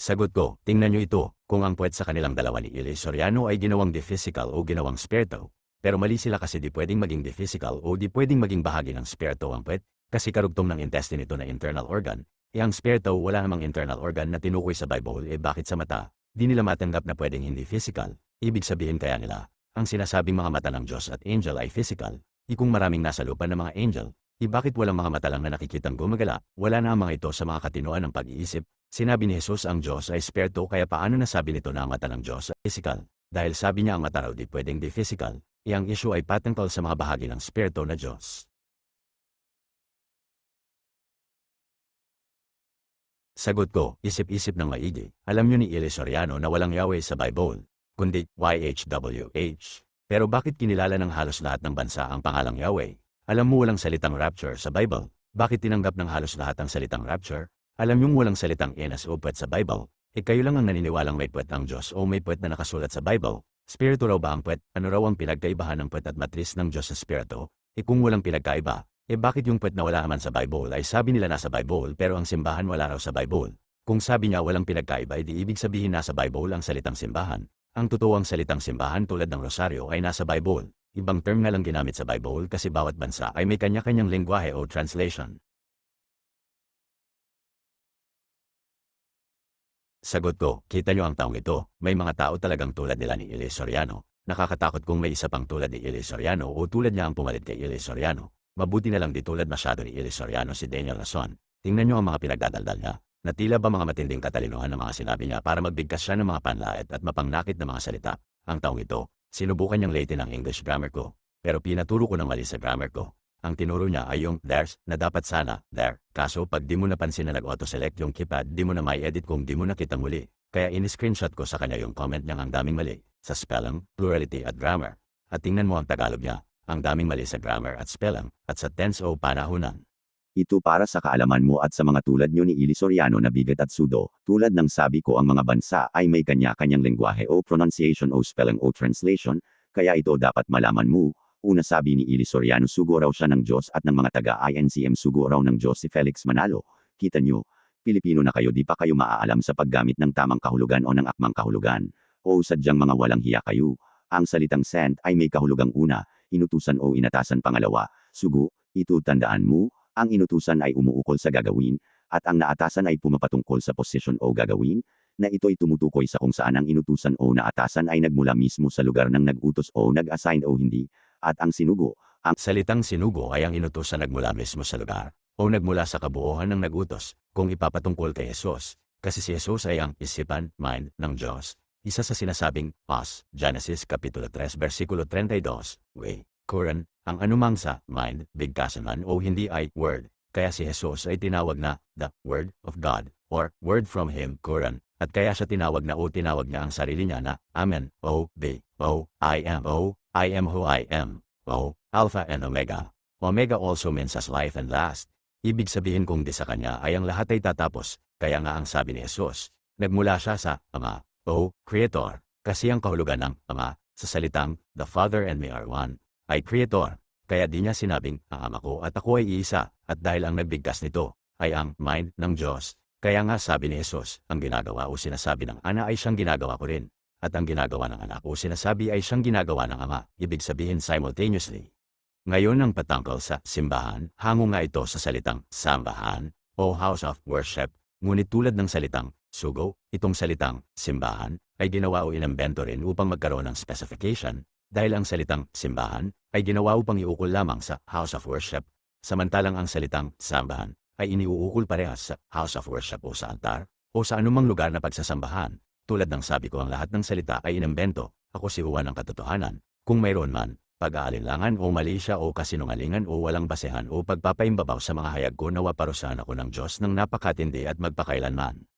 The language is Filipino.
Sagot ko, tingnan nyo ito, kung ang puwet sa kanilang dalawa ni Eli Soriano ay ginawang di-physical o ginawang spirito. Pero mali sila kasi di pwedeng maging di-physical o di pwedeng maging bahagi ng spirito ang puwet, kasi karugtong ng intestine ito na internal organ. Ang spirito wala namang internal organ na tinukoy sa Bible, bakit sa mata? Di nila matanggap na pwedeng hindi physical. Ibig sabihin kaya nila, ang sinasabing mga mata ng Diyos at angel ay physical. Kung maraming nasa lupa ng mga angel, bakit walang mga mata lang na nakikitang gumagala? Wala na ang mga ito sa mga katinoan ng pag-iisip. Sinabi ni Jesus ang Diyos ay spirito, kaya paano nasabi nito na ang mata ng Diyos ay physical? Dahil sabi niya ang mata raw di pwedeng di physical. Ang issue ay patungkol sa mga bahagi ng spirito na Diyos. Sagot ko, isip-isip ng maigi. Alam niyo ni Eli Soriano na walang Yahweh sa Bible, kundi YHWH. Pero bakit kinilala ng halos lahat ng bansa ang pangalang Yahweh? Alam mo walang salitang rapture sa Bible. Bakit tinanggap ng halos lahat ang salitang rapture? Alam niyong walang salitang enas o puwet sa Bible. Kayo lang ang naniniwalang may puwet ang Diyos o may puwet na nakasulat sa Bible. Spirito raw ba ang puwet? Ano raw ang pinagkaibahan ng puwet at matris ng Diyos sa spirito? Kung walang pinagkaiba, bakit yung puwet na wala naman sa Bible ay sabi nila nasa Bible pero ang simbahan wala raw sa Bible? Kung sabi niya walang pinagkaiba, di ibig sabihin nasa Bible ang salitang simbahan. Ang totoong salitang simbahan tulad ng rosaryo ay nasa Bible. Ibang term nga lang ginamit sa Bible kasi bawat bansa ay may kanya-kanyang lengguwahe o translation. Sagot ko, kita nyo ang taong ito, may mga tao talagang tulad nila ni Eli Soriano. Nakakatakot kung may isa pang tulad ni Eli Soriano o tulad niya ang pumalit kay Eli Soriano. Mabuti na lang di tulad masyado ni Eli Soriano si Daniel Rason. Tingnan nyo ang mga pinagdadaldal niya. Na tila ba mga matinding katalinuhan ng mga sinabi niya para magbigkas siya ng mga panlait at mapangnakit na mga salita. Ang taong ito, sinubukan niyang laitin ang English grammar ko. Pero pinaturo ko ng mali sa grammar ko. Ang tinuro niya ay yung there's na dapat sana there. Kaso pag di mo napansin na nag-auto-select yung keypad, di mo na may edit kung di mo nakita muli. Kaya in-screenshot ko sa kanya yung comment niyang ang daming mali sa spelling, plurality at grammar. At tingnan mo ang Tagalog niya, ang daming mali sa grammar at spelling at sa tense o panahunan. Ito para sa kaalaman mo at sa mga tulad nyo ni Eli Soriano na bigat at sudo. Tulad ng sabi ko, ang mga bansa ay may kanya-kanyang lengguwahe o pronunciation o spelling o translation, kaya ito dapat malaman mo. Una, sabi ni Eli Soriano sugo raw siya ng Diyos at ng mga taga-INCM sugo raw ng Diyos si Felix Manalo. Kita nyo, Pilipino na kayo, di pa kayo maaalam sa paggamit ng tamang kahulugan o ng akmang kahulugan. O sadyang mga walang hiya kayo. Ang salitang sent ay may kahulugang una, inutusan o inatasan pangalawa, sugo. Ito tandaan mo, ang inutusan ay umuukol sa gagawin, at ang naatasan ay pumapatungkol sa posisyon o gagawin, na ito'y tumutukoy sa kung saan ang inutusan o naatasan ay nagmula mismo sa lugar ng nag-utos o nag-assign o hindi. At ang sinugo, ang salitang sinugo ay ang inutusan nagmula mismo sa lugar o nagmula sa kabuuan ng nag-utos kung ipapatungkol kay Jesus. Kasi si Jesus ay ang isipan, mind, ng Diyos. Isa sa sinasabing us, Genesis Kapitulo 3 versikulo 32, Quran, ang anumang sa mind, bigkasan man o hindi ay word. Kaya si Jesus ay tinawag na the Word of God or Word from Him, Quran. At kaya siya tinawag na o tinawag niya ang sarili niya na Amen, I am who I am, Alpha and Omega. Omega also means as life and last. Ibig sabihin kung di sa kanya ay ang lahat ay tatapos, kaya nga ang sabi ni Jesus, nagmula siya sa Ama, Creator, kasi ang kahulugan ng Ama, sa salitang, the Father and me are one, ay Creator. Kaya di niya sinabing, ang Ama ko at ako ay iisa, at dahil ang nagbigkas nito, ay ang mind ng Diyos. Kaya nga sabi ni Jesus, ang ginagawa o sinasabi ng Ana ay siyang ginagawa ko rin. At ang ginagawa ng anak o sinasabi ay siyang ginagawa ng Ama, ibig sabihin simultaneously. Ngayon ang patungkol sa simbahan, hango nga ito sa salitang sambahan o house of worship, ngunit tulad ng salitang sugo, itong salitang simbahan ay ginawa o inambento rin upang magkaroon ng specification, dahil ang salitang simbahan ay ginawa upang iukol lamang sa house of worship, samantalang ang salitang sambahan ay iniuukol parehas sa house of worship o sa altar o sa anumang lugar na pagsasambahan. Tulad ng sabi ko, ang lahat ng salita ay inambento, ako si Juan ng katotohanan. Kung mayroon man, pag-aalinlangan o mali siya o kasinungalingan o walang basehan o pagpapaimbabaw sa mga hayag ko, nawa parusahan ako ng Diyos ng napakatindi at magpakailanman.